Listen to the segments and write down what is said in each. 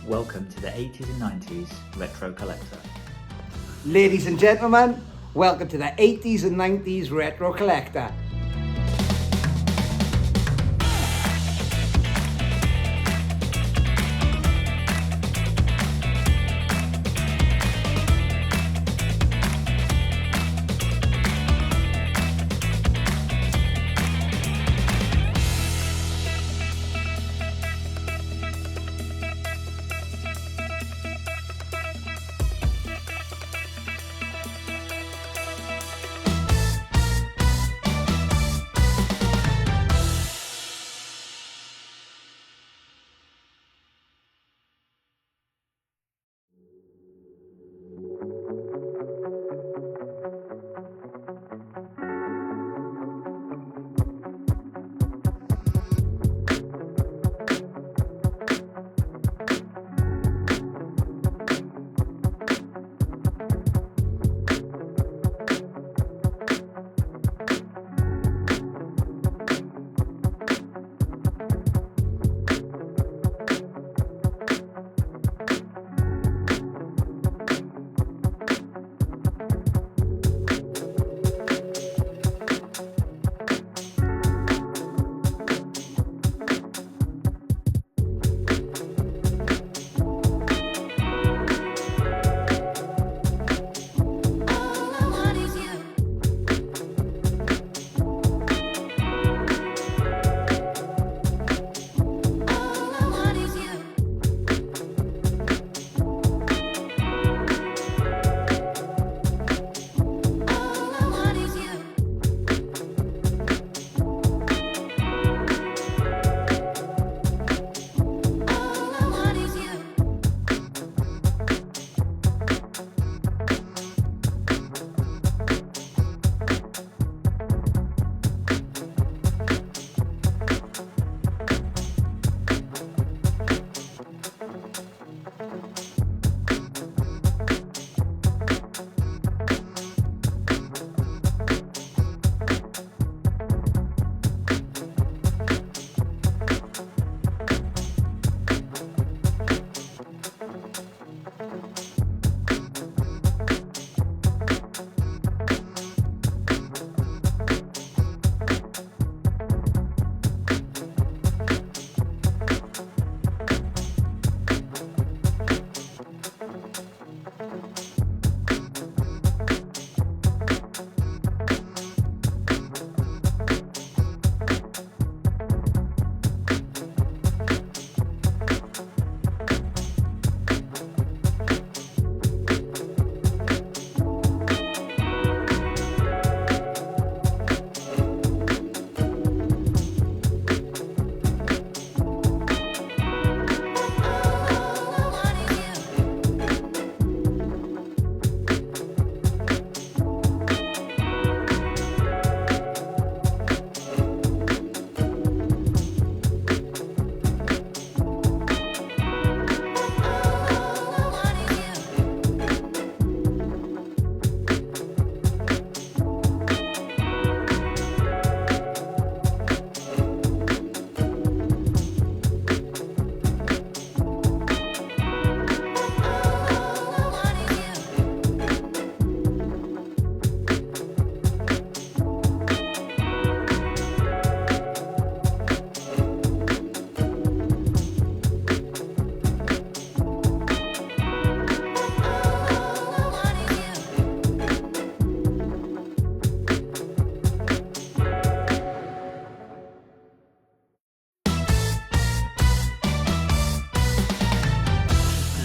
Welcome to the 80s and 90s Retro Collector. Ladies and gentlemen, welcome to the 80s and 90s Retro Collector.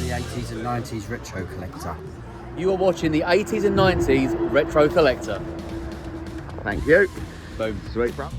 The 80s and 90s Retro Collector. You are watching the 80s and 90s Retro Collector. Thank you. Boom. Sweet, bro.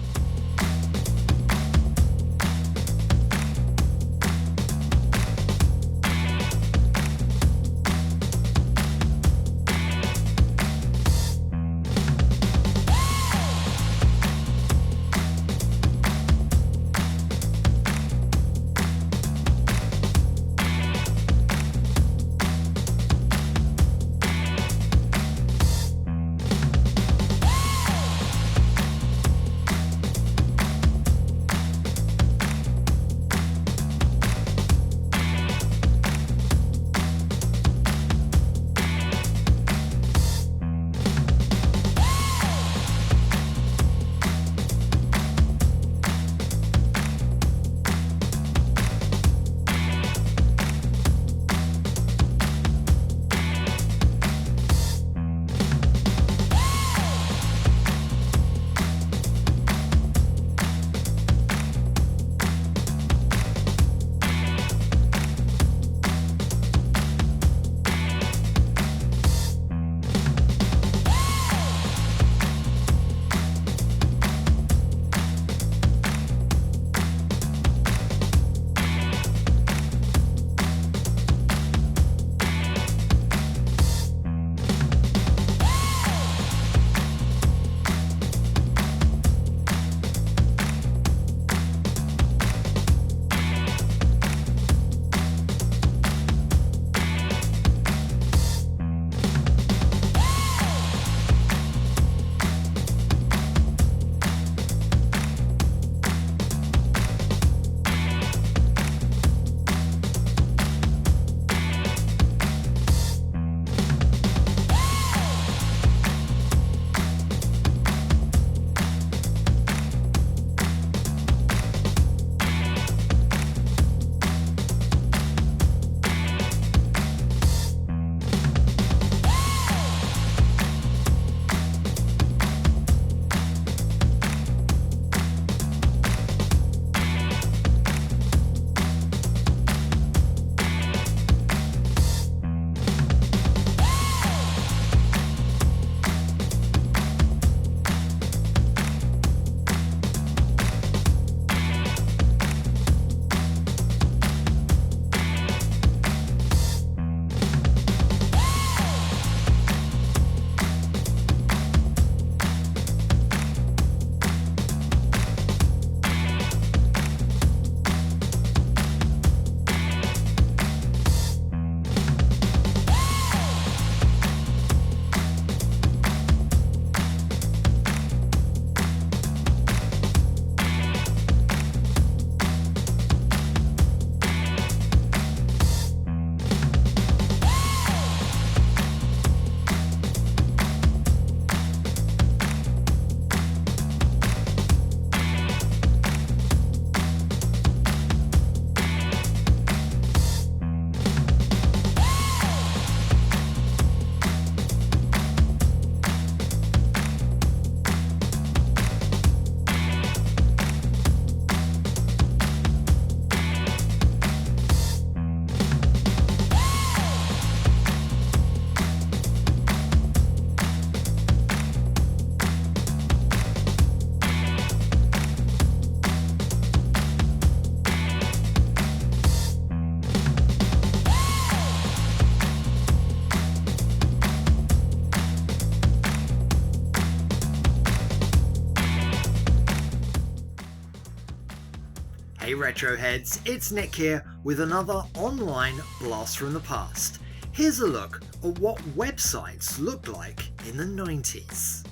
Retro Heads, it's Nick here with another online blast from the past. Here's a look at what websites looked like in the 90s.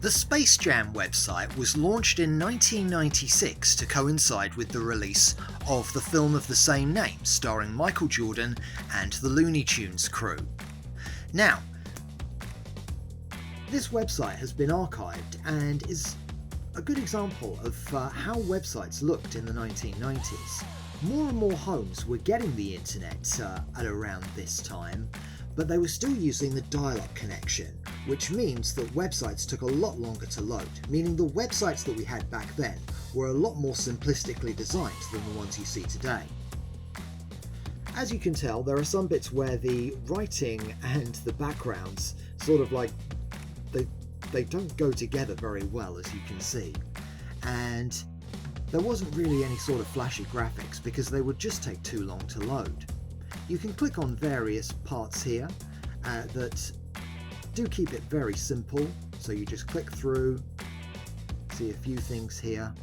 The Space Jam website was launched in 1996 to coincide with the release of the film of the same name, starring Michael Jordan and the Looney Tunes crew. Now, this website has been archived and is a good example of how websites looked in the 1990s. More and more homes were getting the internet at around this time, but they were still using the dial-up connection, which means that websites took a lot longer to load, meaning the websites that we had back then were a lot more simplistically designed than the ones you see today. As you can tell, there are some bits where the writing and the backgrounds sort of like they don't go together very well, as you can see, and there wasn't really any sort of flashy graphics because they would just take too long to load. You can click on various parts here that do keep it very simple, so you just click through, see a few things here.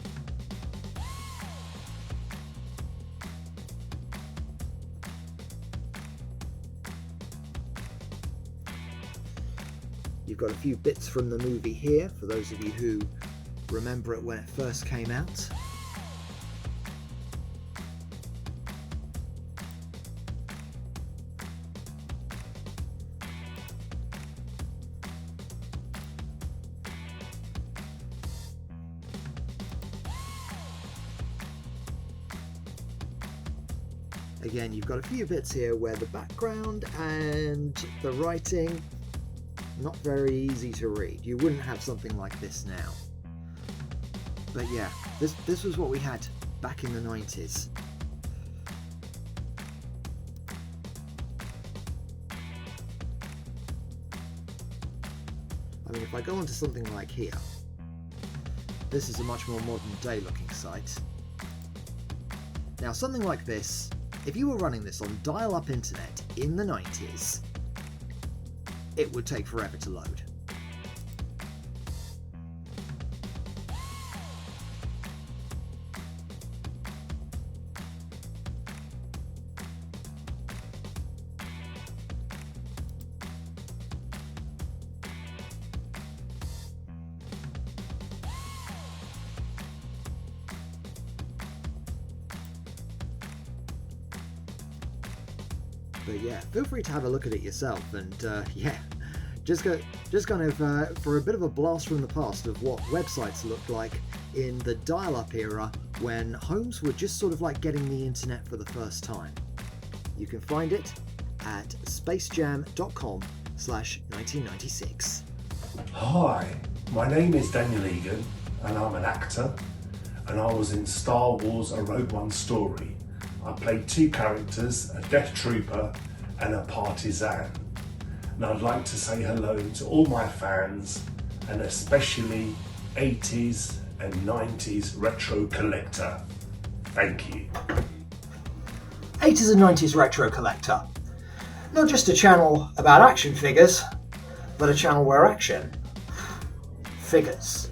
You've got a few bits from the movie here, for those of you who remember it when it first came out. Again, you've got a few bits here where the background and the writing, not very easy to read. You wouldn't have something like this now. But yeah, this was what we had back in the 90s. I mean, if I go onto something like here, this is a much more modern day looking site. Now, something like this, if you were running this on dial-up internet in the 90s, it would take forever to load. But yeah, feel free to have a look at it yourself, and yeah, just kind of for a bit of a blast from the past of what websites looked like in the dial-up era when homes were just sort of like getting the internet for the first time. You can find it at spacejam.com/1996. Hi, my name is Daniel Egan and I'm an actor, and I was in Star Wars A Rogue One Story. I played two characters, a Death Trooper and a Partisan. And I'd like to say hello to all my fans, and especially 80s and 90s retro collector. Thank you. 80s and 90s Retro Collector. Not just a channel about action figures, but a channel where action figures.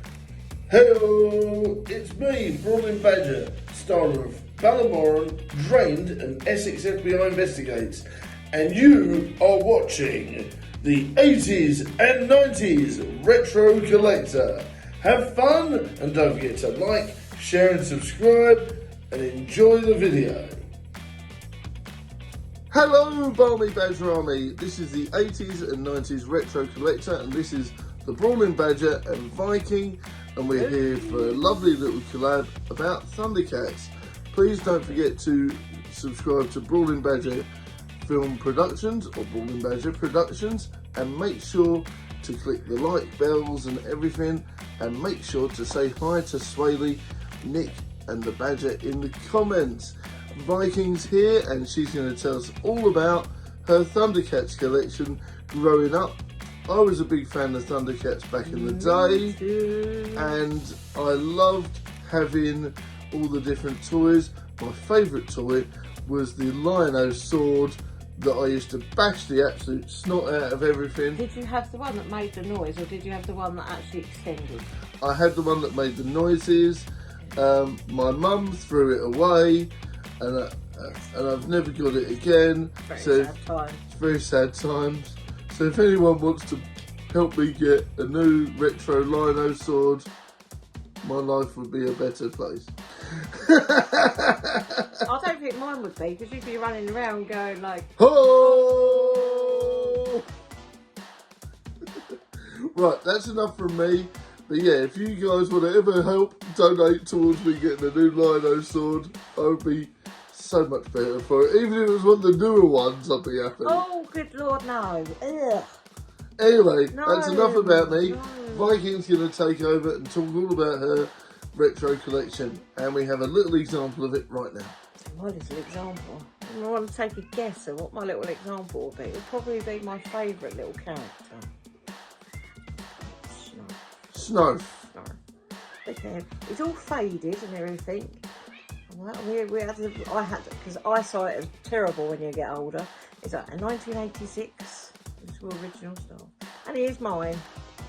Hello, it's me, Brawling Badger, star of Ballamoran, Drained and Essex FBI Investigates, and you are watching the 80s and 90s Retro Collector. Have fun, and don't forget to like, share and subscribe, and enjoy the video. Hello Balmy Badger Army, this is the 80s and 90s Retro Collector, and this is the Brawling Badger and Viking, and we're here for a lovely little collab about Thundercats. Please don't forget to subscribe to Brawling Badger Film Productions or Brawling Badger Productions, and make sure to click the like bells and everything, and make sure to say hi to Swaley, Nick and the Badger in the comments. Viking's here and she's going to tell us all about her Thundercats collection growing up. I was a big fan of Thundercats back in the day, and I loved having all the different toys. My favourite toy was the Lion-O sword that I used to bash the absolute snot out of everything. Did you have the one that made the noise, or did you have the one that actually extended? I had the one that made the noises, My mum threw it away, and I've never got it again. Sad times. It's very sad times. So if anyone wants to help me get a new retro lino sword, my life would be a better place. I don't think mine would be, because you'd be running around going like, Ho! Right, that's enough from me. But yeah, if you guys want to ever help donate towards me getting a new lino sword, I would be so much better for it. Even if it was one of the newer ones, I'd be happy. oh, good Lord, no. Ugh. Anyway, No, that's enough about me. no. Viking's going to take over and talk all about her retro collection. And we have a little example of it right now. My little example. I want to take a guess at what my little example will be. It'll probably be my favourite little character. Snarf. Okay, it's all faded and everything. Well, I had because eyesight is terrible when you get older. It's like a 1986. It's original stuff, and it is mine.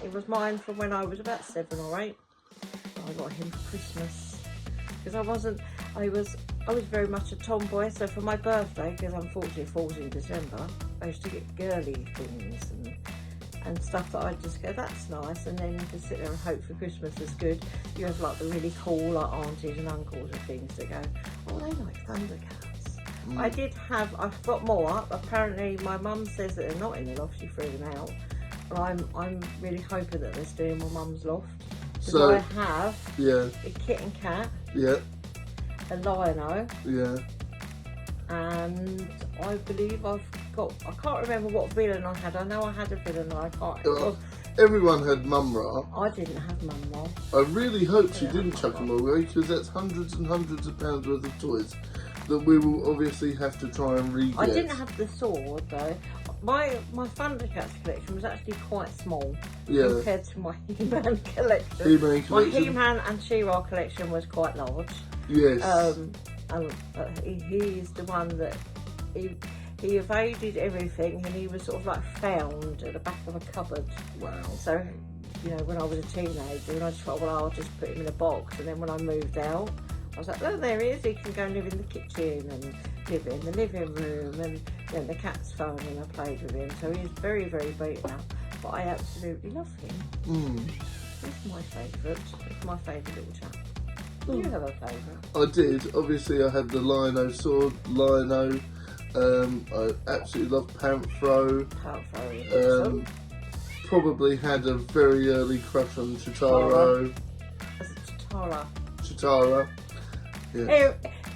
It was mine from when I was about 7 or 8. I got him for Christmas because I was very much a tomboy. So for my birthday, because unfortunately it falls in December, I used to get girly things and stuff that I'd just go, that's nice, and then just sit there and hope for Christmas is good. You have like the really cool like aunties and uncles and things that go, oh, they like Thundercats. I've got more. Apparently my mum says that they're not in the loft, she threw them out. But I'm really hoping that they're still in my mum's loft. So I have a kit and cat, a lino, and I believe I can't remember what villain I had. I know I had a villain, I can't. Everyone had Mum-Ra. I didn't have Mum-Ra. I really hope she didn't chuck them away, because that's hundreds and hundreds of pounds worth of toys that we will obviously have to try and re-get. I didn't have the sword though. My Thundercats collection was actually quite small compared to my He-Man collection. My He-Man and She-Ra collection was quite large. Yes. And he's the one that he evaded everything, and he was sort of like found at the back of a cupboard. Wow. So, you know, when I was a teenager, and I just thought, well, I'll just put him in a box. And then when I moved out, I was like, oh, there he is. He can go and live in the kitchen and live in the living room. And then the cat's phone, and I played with him. So he's very, very beaten up. But I absolutely love him. He's my favourite. He's my favourite little chap. Do you have a favourite? I did. Obviously, I had the lino sword, lino. I absolutely love Panthro. Probably had a very early crush on Chitara. Chitara. Yeah.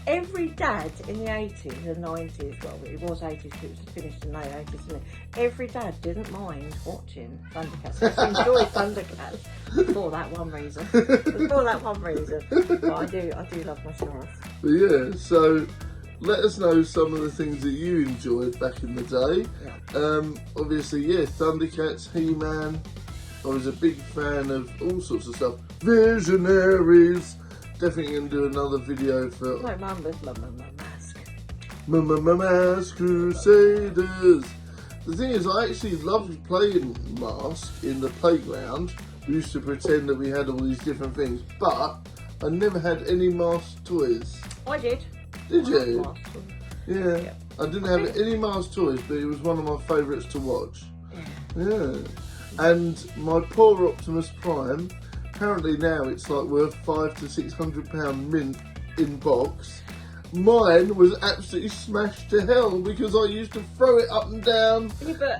Every dad in the 80s and 90s, well, it was 80s, it was finished in the late 80s, isn't it? Every dad didn't mind watching Thundercats. They enjoyed Thundercats for that one reason. But I do love my Snarf. Yeah, so let us know some of the things that you enjoyed back in the day. Obviously, Thundercats, He-Man. I was a big fan of all sorts of stuff. Visionaries. Definitely going to do another video for... My mum was Mask. Mask Crusaders. The thing is, I actually loved playing Mask in the playground. We used to pretend that we had all these different things, but I never had any Mask toys. I did. Did you? Yeah. I didn't have any Mask toys, but it was one of my favourites to watch. Yeah. And my poor Optimus Prime, apparently now it's like worth £500 to £600 mint in box. Mine was absolutely smashed to hell because I used to throw it up and down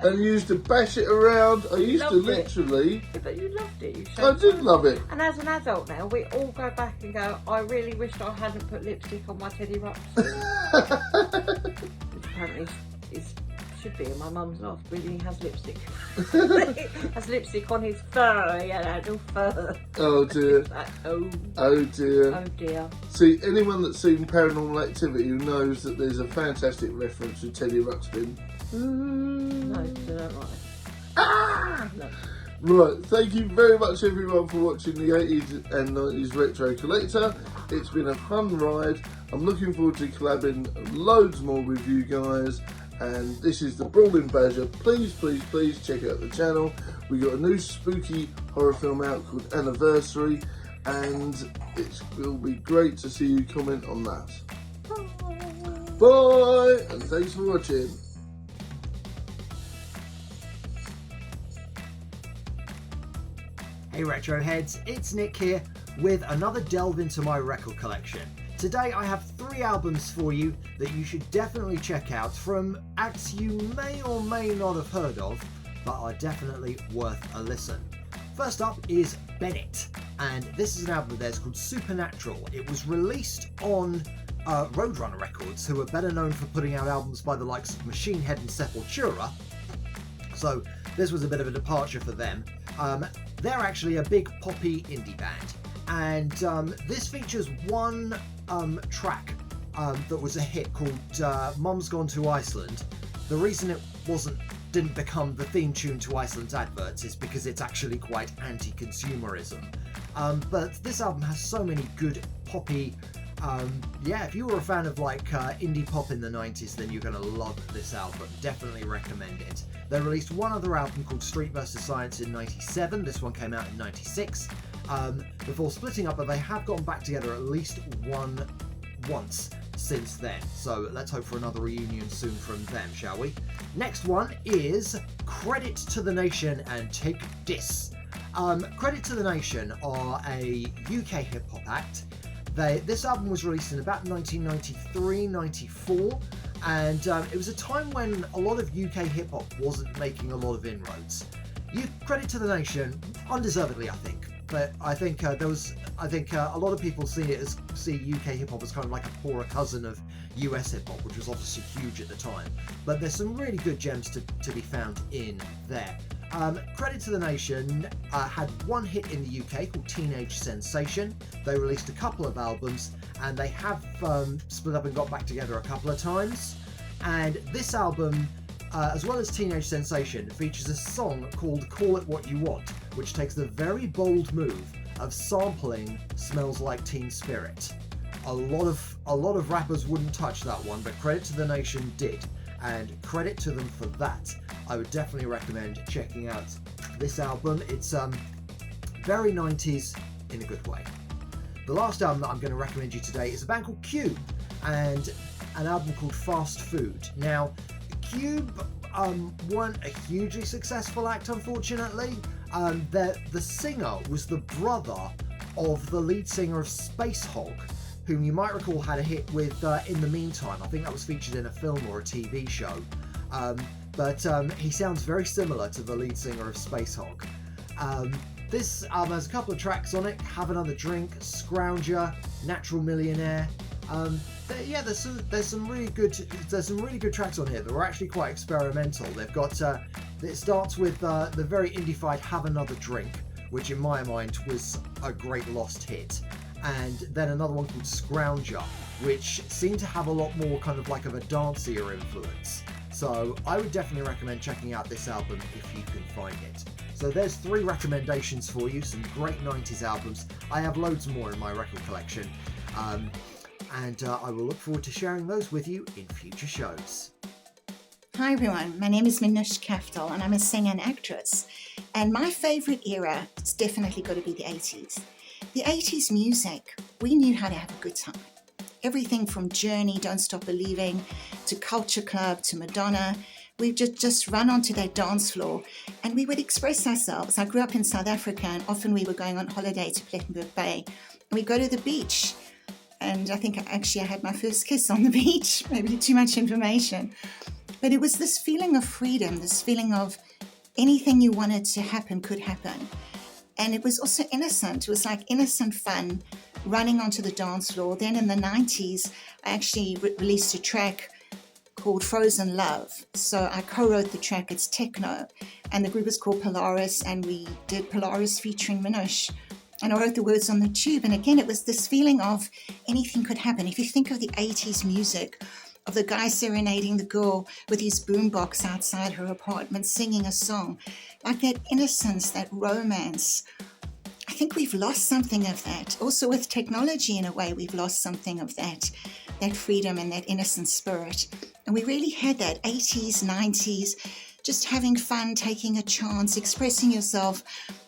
and used to bash it around. I used to literally... Yeah, but you loved it. I did love it. And as an adult now, we all go back and go, I really wished I hadn't put lipstick on my Teddy Ruxpin. Which apparently should be in my mum's loft, but he has lipstick. He has lipstick on his fur, no fur. Oh dear. Like, oh dear. Oh dear. See, anyone that's seen Paranormal Activity knows that there's a fantastic reference to Teddy Ruxpin. No, I don't like it. No. Right, thank you very much everyone for watching the 80s and 90s Retro Collector. It's been a fun ride. I'm looking forward to collabing loads more with you guys. And this is the Brawling Badger. Please check out the channel. We got a new spooky horror film out called Anniversary. and it will be great to see you comment on that. Bye, and thanks for watching. Hey Retro Heads, it's Nick here with another delve into my record collection. Today I have 3 albums for you that you should definitely check out from acts you may or may not have heard of, but are definitely worth a listen. First up is Bennett, and this is an album of theirs called Supernatural. It was released on Roadrunner Records, who are better known for putting out albums by the likes of Machine Head and Sepultura, so this was a bit of a departure for them. They're actually a big poppy indie band, and this features one track that was a hit called Mum's Gone to Iceland. The reason it didn't become the theme tune to Iceland's adverts is because it's actually quite anti-consumerism. But this album has so many good poppy, if you were a fan of like indie pop in the 90s, then you're going to love this album. Definitely recommend it. They released one other album called Street vs. Science in 97. This one came out in 96. Before splitting up, but they have gotten back together at least once since then. So let's hope for another reunion soon from them, shall we? Next one is Credit to the Nation and Take This. Credit to the Nation are a UK hip-hop act. This album was released in about 1993-94, and it was a time when a lot of UK hip-hop wasn't making a lot of inroads. Credit to the Nation, undeservedly I think, but I think a lot of people see UK hip-hop as kind of like a poorer cousin of US hip-hop, which was obviously huge at the time. But there's some really good gems to be found in there. Credit to the Nation had one hit in the UK called Teenage Sensation. They released a couple of albums, and they have split up and got back together a couple of times. And this album, as well as Teenage Sensation, features a song called Call It What You Want, which takes the very bold move of sampling Smells Like Teen Spirit. A lot of rappers wouldn't touch that one, but Credit to the Nation did, and credit to them for that. I would definitely recommend checking out this album. It's very 90s in a good way. The last album that I'm going to recommend you today is a band called Cube, and an album called Fast Food. Now, Cube weren't a hugely successful act, unfortunately. The singer was the brother of the lead singer of Space Hog, whom you might recall had a hit with In the Meantime. I think that was featured in a film or a TV show. But he sounds very similar to the lead singer of Space Hog. This album has a couple of tracks on it: Have Another Drink, Scrounger, Natural Millionaire. There's some really good tracks on here that were actually quite experimental. They've got it starts with the very indie-fied Have Another Drink, which in my mind was a great lost hit, and then another one called Scrounger, which seemed to have a lot more kind of like of a dancier influence. So I would definitely recommend checking out this album if you can find it. So there's 3 recommendations for you, some great 90s albums. I have loads more in my record collection, and I will look forward to sharing those with you in future shows. Hi everyone, my name is Minush Kaftal and I'm a singer and actress. And my favourite era is definitely got to be the 80s. The 80s music, we knew how to have a good time. Everything from Journey, Don't Stop Believing, to Culture Club, to Madonna. We've just run onto that dance floor and we would express ourselves. I grew up in South Africa and often we were going on holiday to Plettenberg Bay and we'd go to the beach. And I think I had my first kiss on the beach, maybe too much information. But it was this feeling of freedom, this feeling of anything you wanted to happen could happen. And it was also innocent. It was like innocent fun, running onto the dance floor. Then in the 90s, I actually released a track called Frozen Love. So I co-wrote the track, it's techno. And the group is called Polaris, and we did Polaris featuring Minush. And I wrote the words on the tube. And again, it was this feeling of anything could happen. If you think of the 80s music, of the guy serenading the girl with his boombox outside her apartment, singing a song, like that innocence, that romance. I think we've lost something of that. Also with technology, in a way, we've lost something of that freedom and that innocent spirit. And we really had that 80s, 90s, just having fun, taking a chance, expressing yourself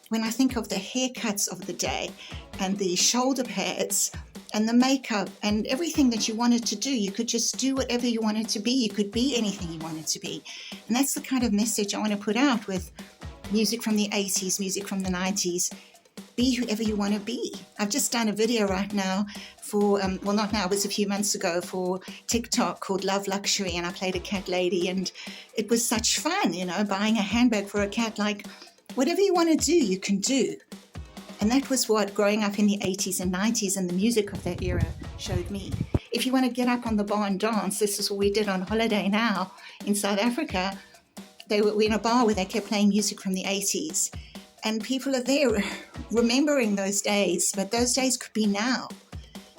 when I think of the haircuts of the day and the shoulder pads and the makeup and everything that you wanted to do, you could just do whatever you wanted to be. You could be anything you wanted to be. And that's the kind of message I want to put out with music from the 80s, music from the 90s. Be whoever you want to be. I've just done a video right now for, well, not now, it was a few months ago, for TikTok called Love Luxury, and I played a cat lady, and it was such fun, you know, buying a handbag for a cat. Like, whatever you want to do, you can do. And that was what growing up in the 80s and 90s and the music of that era showed me. If you want to get up on the bar and dance, this is what we did on holiday now in South Africa. We were in a bar where they kept playing music from the 80s. And people are there remembering those days, but those days could be now.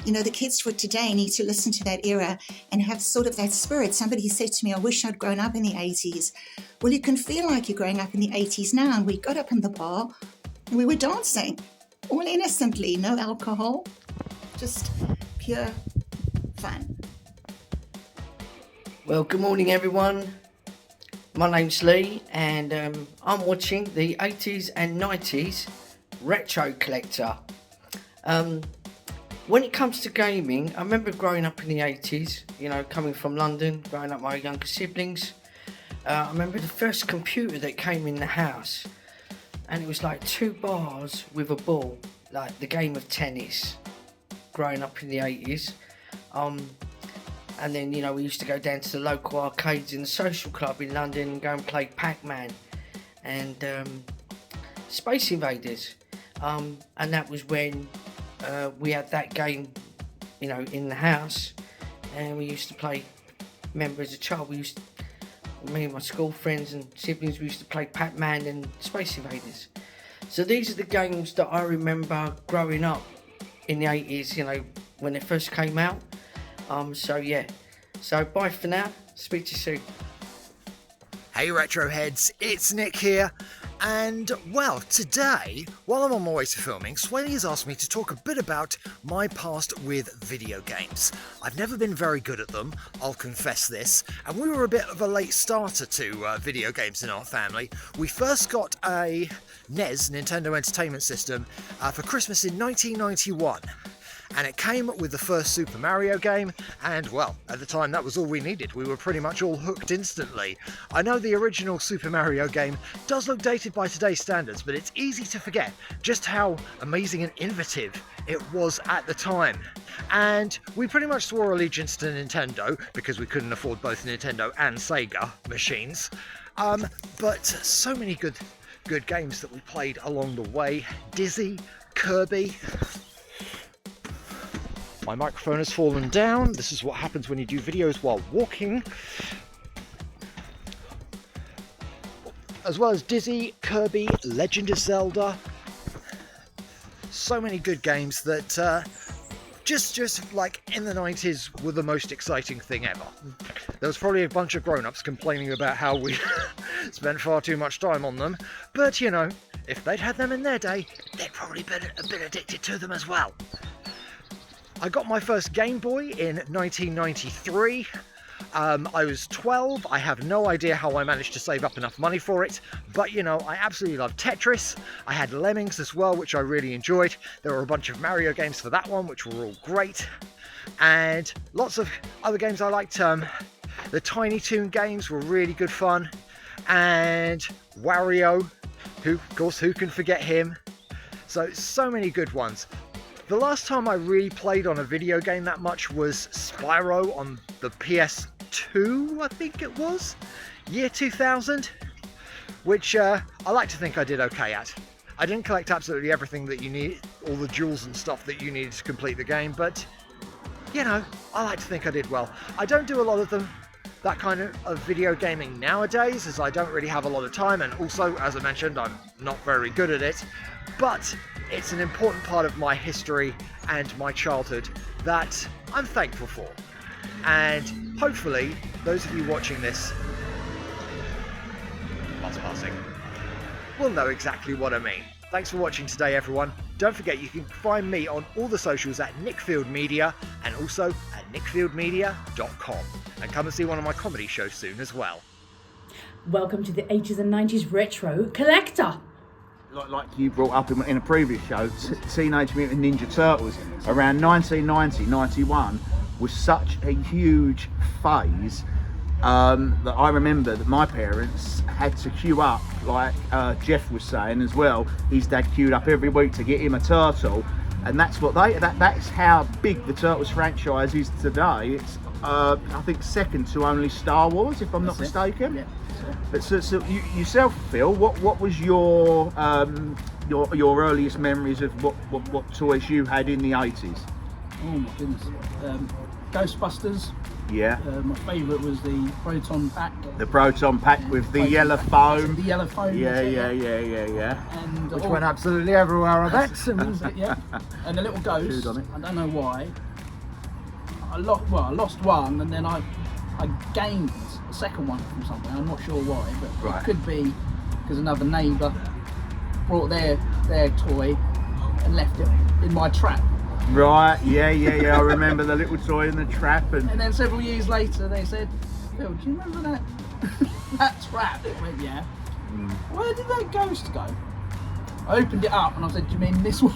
You know, the kids for today need to listen to that era and have sort of that spirit. Somebody said to me, I wish I'd grown up in the 80s. Well, you can feel like you're growing up in the 80s now. And we got up in the bar and we were dancing, all innocently, no alcohol, just pure fun. Well, good morning, everyone. My name's Lee, and I'm watching the 80s and 90s Retro Collector. When it comes to gaming, I remember growing up in the 80s, you know, coming from London, growing up with my younger siblings. I remember the first computer that came in the house, and it was like 2 bars with a ball, like the game of tennis, growing up in the 80s. And then, you know, we used to go down to the local arcades in the social club in London and go and play Pac-Man and Space Invaders. And that was when we had that game, you know, in the house. And we used to play, remember as a child, me and my school friends and siblings, we used to play Pac-Man and Space Invaders. So these are the games that I remember growing up in the 80s, you know, when it first came out. So yeah, so bye for now, speak to you soon. Hey Retro Heads, it's Nick here, and well, today, while I'm on my way to filming, Swaley has asked me to talk a bit about my past with video games. I've never been very good at them, I'll confess this, and we were a bit of a late starter to video games in our family. We first got a NES, Nintendo Entertainment System, for Christmas in 1991. And it came with the first Super Mario game, and well, at the time that was all we needed. We were pretty much all hooked instantly. I know the original Super Mario game does look dated by today's standards, but it's easy to forget just how amazing and innovative it was at the time. And we pretty much swore allegiance to Nintendo, because we couldn't afford both Nintendo and Sega machines. But so many good games that we played along the way. Dizzy, Kirby. My microphone has fallen down. This is what happens when you do videos while walking. As well as Dizzy, Kirby, Legend of Zelda. So many good games that just like in the 90s were the most exciting thing ever. There was probably a bunch of grown-ups complaining about how we spent far too much time on them, but you know, if they'd had them in their day, they'd probably been a bit addicted to them as well. I got my first Game Boy in 1993. I was 12. I have no idea how I managed to save up enough money for it, but you know, I absolutely love Tetris. I had Lemmings as well, which I really enjoyed. There were a bunch of Mario games for that one, which were all great, and lots of other games I liked. The Tiny Toon games were really good fun, and Wario, of course, who can forget him? So many good ones. The last time I really played on a video game that much was Spyro on the PS2, I think it was, year 2000, which I like to think I did okay at. I didn't collect absolutely everything that you need, all the jewels and stuff that you needed to complete the game, but, you know, I like to think I did well. I don't do a lot of them, that kind of video gaming nowadays, as I don't really have a lot of time, and also, as I mentioned, I'm not very good at it, but it's an important part of my history and my childhood that I'm thankful for. And hopefully, those of you watching this, passing, will know exactly what I mean. Thanks for watching today, everyone. Don't forget you can find me on all the socials at Nickfield Media and also at nickfieldmedia.com. And come and see one of my comedy shows soon as well. Welcome to the 80s and 90s Retro Collector. like you brought up in a previous show, Teenage Mutant Ninja Turtles around 1990, 91 was such a huge phase that I remember that my parents had to queue up, like Jeff was saying as well. His dad queued up every week to get him a turtle, and that's what that's how big the Turtles franchise is today. It's I think second to only Star Wars, if I'm not mistaken. Yeah. But so you yourself, Phil, what was your earliest memories of what toys you had in the 80s? Oh my goodness. Ghostbusters. Yeah. My favourite was the Proton Pack. The Proton Pack with the yellow foam. The yellow foam. Yeah. And Which went absolutely everywhere, I bet. Yeah. And the little ghost. Chewed on it. I don't know why. I lost one, and then I gained a second one from somewhere. I'm not sure why, but Right. it could be because another neighbour brought their toy and left it in my trap. Right, yeah. I remember the little toy in the trap, and And then several years later, they said, "Phil, do you remember that that trap?" I went, "Yeah." Where did that ghost go? I opened it up and I said, "Do you mean this one?"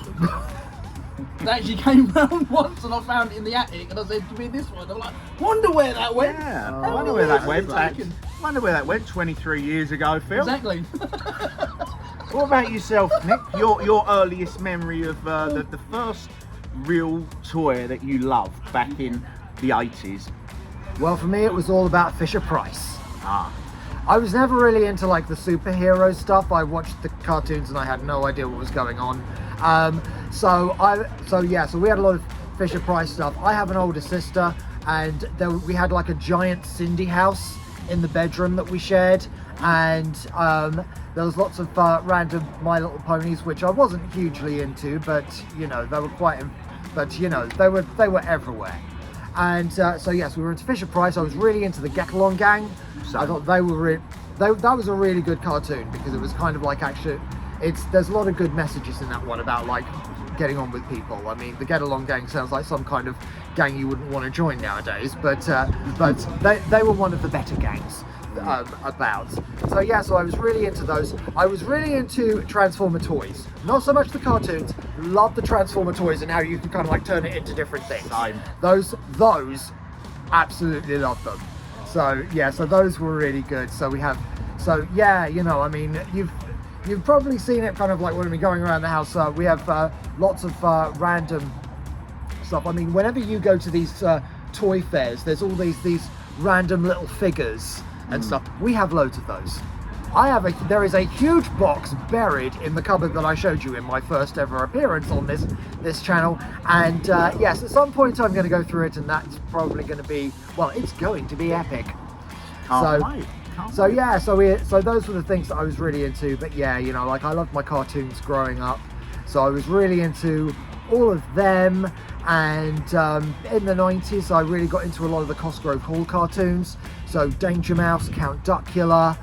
It actually came round once and I found it in the attic and I said, "Do you mean this one?" I'm like, "Wonder where that went." yeah, I wonder where that went. Taken. Wonder where that went 23 years ago, Phil. Exactly. What about yourself, Nick? Your earliest memory of the first real toy that you loved back in the 80s? Well, for me, it was all about Fisher-Price. Ah, I was never really into like the superhero stuff. I watched the cartoons and I had no idea what was going on. So we had a lot of Fisher-Price stuff. I have an older sister, and we had like a giant Cindy house in the bedroom that we shared, and there was lots of random My Little Ponies, which I wasn't hugely into, but you know they were they were everywhere. And we were into Fisher-Price. I was really into the Get Along Gang. I thought that was a really good cartoon because it was kind of like there's a lot of good messages in that one about like getting on with people. I mean, the Get Along Gang sounds like some kind of gang you wouldn't want to join nowadays, but they were one of the better gangs about. So I was really into those. I was really into Transformer toys. Not so much the cartoons. Love the Transformer toys and how you can kind of like turn it into different things. Those absolutely love them. So those were really good. I mean, you've probably seen it kind of like when we're going around the house. We have lots of random stuff. I mean, whenever you go to these toy fairs, there's all these random little figures and stuff. We have loads of those. There is a huge box buried in the cupboard that I showed you in my first ever appearance on this channel. And yes, at some point I'm going to go through it, and that's probably going to be, well, it's going to be epic. So those were the things that I was really into. But yeah, you know, like I loved my cartoons growing up, so I was really into all of them. And in the 90s I really got into a lot of the Cosgrove Hall cartoons, so Danger Mouse, Count Duckula.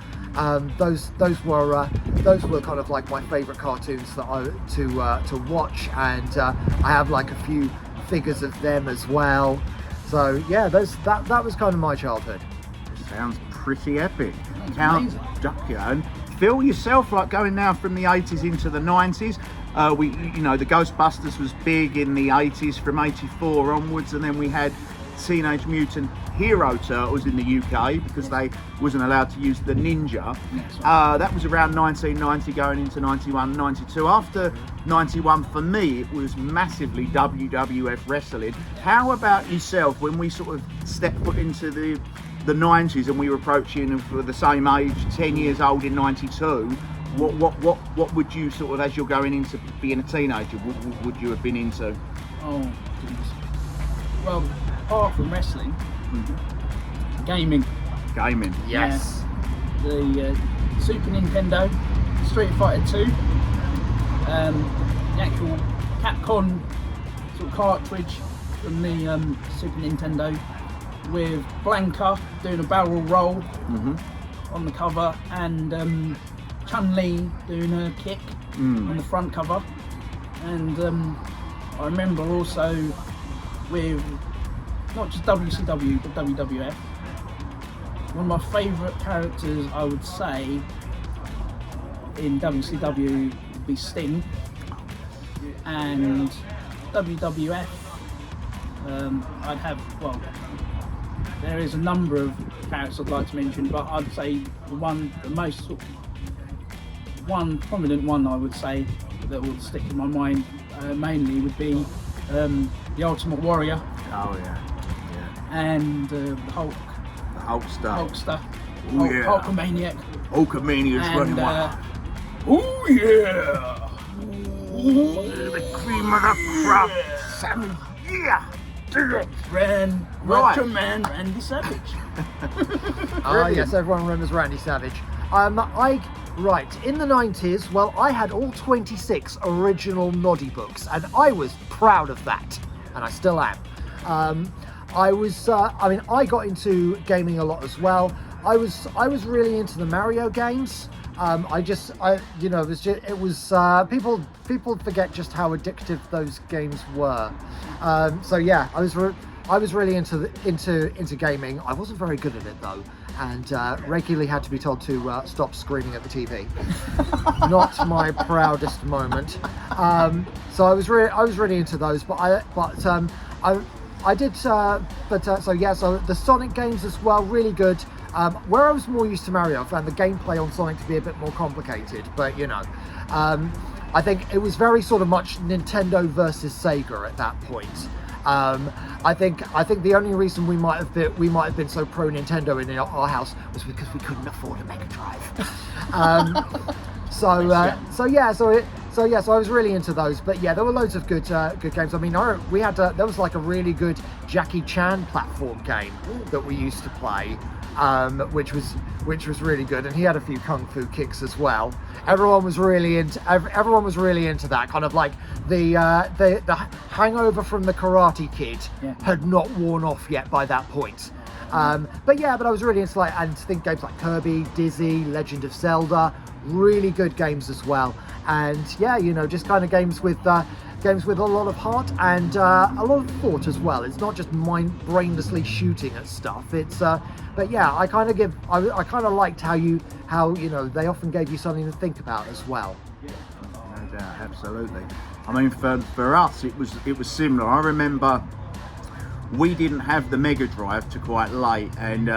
Those were kind of like my favourite cartoons to watch, and I have like a few figures of them as well. So yeah, that was kind of my childhood. sounds pretty epic. Count Duckula. And Phil, yourself, like going now from the 80s into the 90s, the Ghostbusters was big in the 80s from 84 onwards, and then we had Teenage Mutant Hero Turtles in the UK because they wasn't allowed to use the ninja. That was around 1990 going into 91, 92. After 91, for me, it was massively WWF wrestling. How about yourself, when we sort of stepped foot into the 90s and we were approaching for the same age, 10 years old in 92, what would you sort of, as you're going into being a teenager, would you have been into? Oh, goodness. Well, apart from wrestling, gaming. Gaming, yes. Yeah. The Super Nintendo, Street Fighter 2, the actual Capcom sort of cartridge from the Super Nintendo with Blanca doing a barrel roll on the cover, and Chun-Li doing her kick on the front cover. And I remember also with not just WCW but WWF, one of my favourite characters, I would say, in WCW be Sting and WWF. I'd have, well, there is a number of characters I'd like to mention, but I'd say one prominent one I would say that would stick in my mind mainly would be the Ultimate Warrior. Oh yeah. And the Hulk. The Hulkster. Oh, yeah. Hulkamaniac. Hulkamaniac's running wild. Oh yeah. The cream of the crop. Sammy. Yeah. Macho Man Randy Savage. Yes, everyone remembers Randy Savage. Right, in the 90s, well, I had all 26 original Noddy books, and I was proud of that, and I still am. I got into gaming a lot as well. I was really into the Mario games. People forget just how addictive those games were. I was really into gaming. I wasn't very good at it though, and regularly had to be told to stop screaming at the TV. Not my proudest moment. So I was really into those, so the Sonic games as well, really good. Where I was more used to Mario, I found the gameplay on Sonic to be a bit more complicated, but I think it was very sort of much Nintendo versus Sega at that point. I think the only reason we might have been so pro Nintendo in our house was because we couldn't afford a Mega Drive. So I was really into those. But yeah, there were loads of good games. I mean, there was like a really good Jackie Chan platform game that we used to play, which was really good, and he had a few kung fu kicks as well. Everyone was really into that kind of like the hangover from the Karate Kid had not worn off yet by that point. But I was really into games like Kirby, Dizzy, Legend of Zelda, really good games as well. And just kind of games with a lot of heart and a lot of thought as well. It's not just brainlessly shooting at stuff. It's I kind of liked how they often gave you something to think about as well. No doubt, absolutely. I mean, for us, it was similar. I remember we didn't have the Mega Drive till quite late, and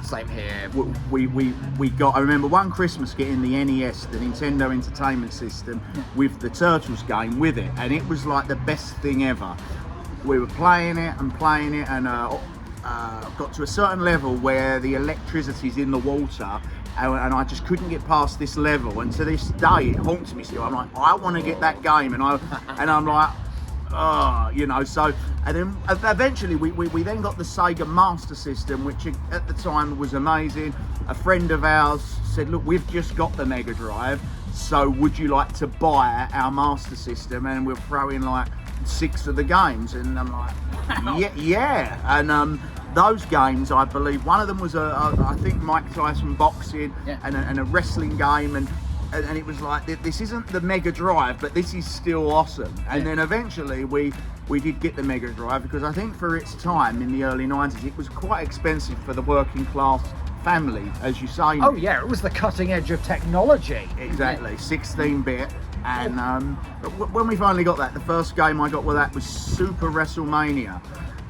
same here. We got. I remember one Christmas getting the NES, the Nintendo Entertainment System, with the Turtles game with it, and it was like the best thing ever. We were playing it, and got to a certain level where the electricity's in the water, and I just couldn't get past this level. And to this day, it haunts me still. I'm like, I want to get that game, and I'm like. So, and then eventually we then got the Sega Master System, which at the time was amazing. A friend of ours said, look, we've just got the Mega Drive, so would you like to buy our Master System? And we'll throw in like 6 of the games. And I'm like, yeah. And those games, I believe, one of them was I think Mike Tyson boxing and a wrestling game, and it was like, this isn't the Mega Drive, but this is still awesome. And then eventually we did get the Mega Drive, because I think for its time in the early 90s, it was quite expensive for the working class family, as you say. Oh yeah, it was the cutting edge of technology. Exactly, 16-bit. And when we finally got that, the first game I got with that was Super WrestleMania.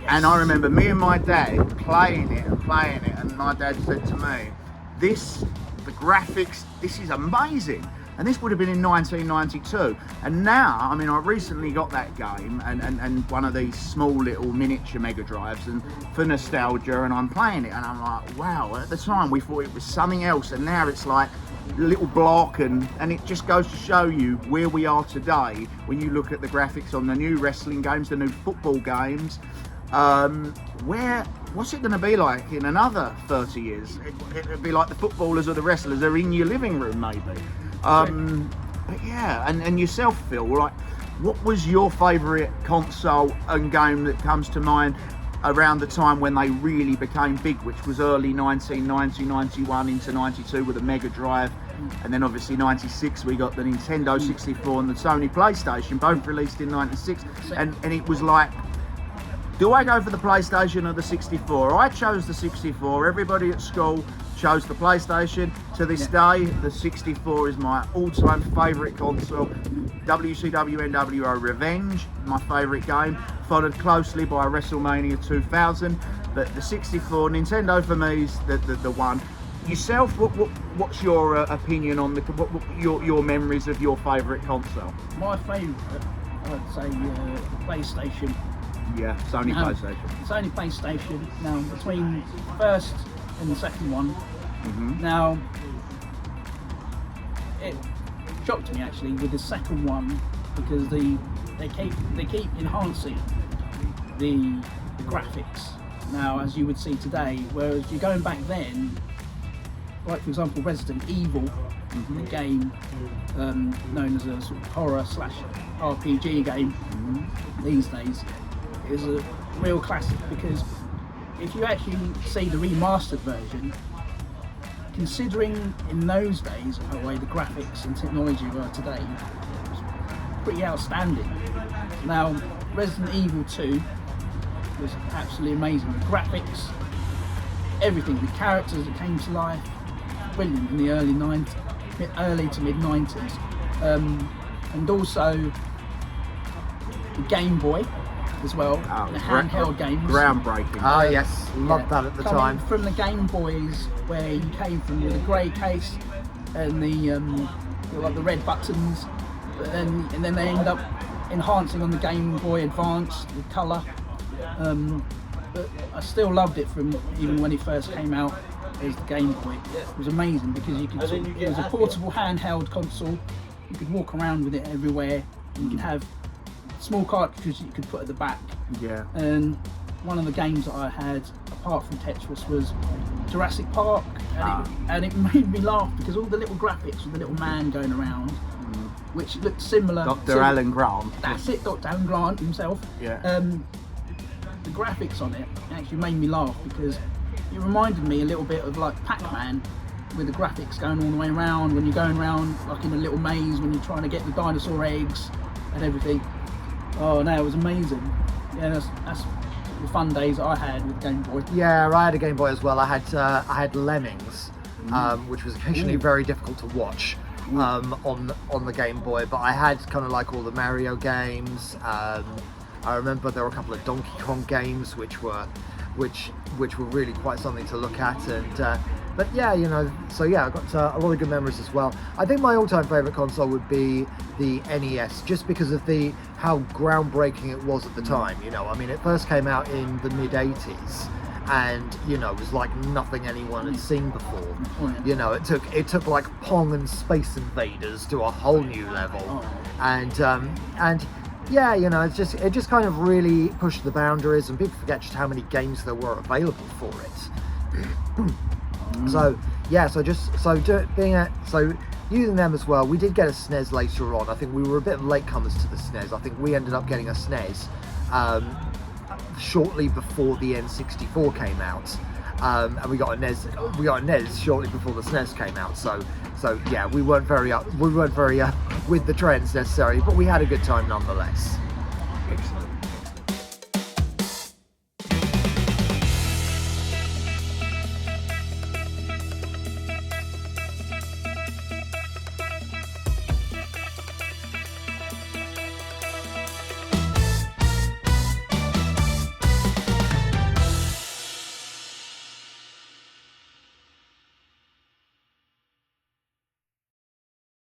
And I remember me and my dad playing it, and my dad said to me, the graphics, this is amazing. And this would have been in 1992. And now, I mean, I recently got that game and one of these small little miniature Mega Drives, and for nostalgia, and I'm playing it, and I'm like, wow, at the time we thought it was something else, and now it's like a little block, and it just goes to show you where we are today when you look at the graphics on the new wrestling games, the new football games. What's it going to be like in another 30 years? It'll be like the footballers or the wrestlers are in your living room, maybe. But yeah, and yourself, Phil, like, what was your favourite console and game that comes to mind around the time when they really became big, which was early 1990, 91 into 92 with the Mega Drive, and then obviously 96 we got the Nintendo 64 and the Sony PlayStation, both released in 96, and it was like, Do I go for the PlayStation or the 64? I chose the 64. Everybody at school chose the PlayStation. To this day, the 64 is my all-time favourite console. WCW NWO Revenge, my favourite game, followed closely by WrestleMania 2000. But the 64, Nintendo for me is the one. Yourself, what's your opinion on your memories of your favourite console? My favourite, I'd say the PlayStation. Yeah, Sony PlayStation. Sony PlayStation. Now, between the first and the second one, now it shocked me actually with the second one because they keep enhancing the graphics. Now, as you would see today, whereas you're going back then, like for example Resident Evil, the game known as a sort of horror / RPG game these days, is a real classic because if you actually see the remastered version, considering in those days the way the graphics and technology were today, it's pretty outstanding. Now, Resident Evil 2 was absolutely amazing. The graphics, everything, the characters that came to life, brilliant in the early to mid 90s, and also the Game Boy as well, the handheld games. Groundbreaking. Ah, yes, loved that at the time. From the Game Boys, where you came from with a grey case and the like the red buttons, and then they end up enhancing on the Game Boy Advance with colour. But I still loved it from even when it first came out as the Game Boy. It was amazing because you could it was a portable handheld console. You could walk around with it everywhere. You could have small cartridges that you could put at the back. Yeah. And one of the games that I had, apart from Tetris, was Jurassic Park, and it made me laugh because all the little graphics with the little man going around, which looked similar. Dr. Alan Grant. That's it, Dr. Alan Grant himself. Yeah. The graphics on it actually made me laugh because it reminded me a little bit of like Pac-Man, with the graphics going all the way around when you're going around like in a little maze when you're trying to get the dinosaur eggs and everything. Oh no, it was amazing. Yeah, that's the fun days I had with Game Boy. Yeah, I had a Game Boy as well. I had Lemmings, which was occasionally very difficult to watch on the Game Boy. But I had kind of like all the Mario games. I remember there were a couple of Donkey Kong games which were really quite something to look at. And but yeah, you know, so yeah, I got a lot of good memories as well. I think my all-time favourite console would be the NES, just because of how groundbreaking it was at the time. You know, I mean, it first came out in the mid '80s, and you know, it was like nothing anyone had seen before. You know, it took like Pong and Space Invaders to a whole new level, and yeah, you know, it just kind of really pushed the boundaries, and people forget just how many games there were available for it. So yeah, so using them as well. We did get a SNES later on. I think we were a bit of latecomers to the SNES. I think we ended up getting a SNES shortly before the N64 came out, and we got a NES shortly before the SNES came out. So yeah, we weren't very up with the trends necessarily, but we had a good time nonetheless. Excellent.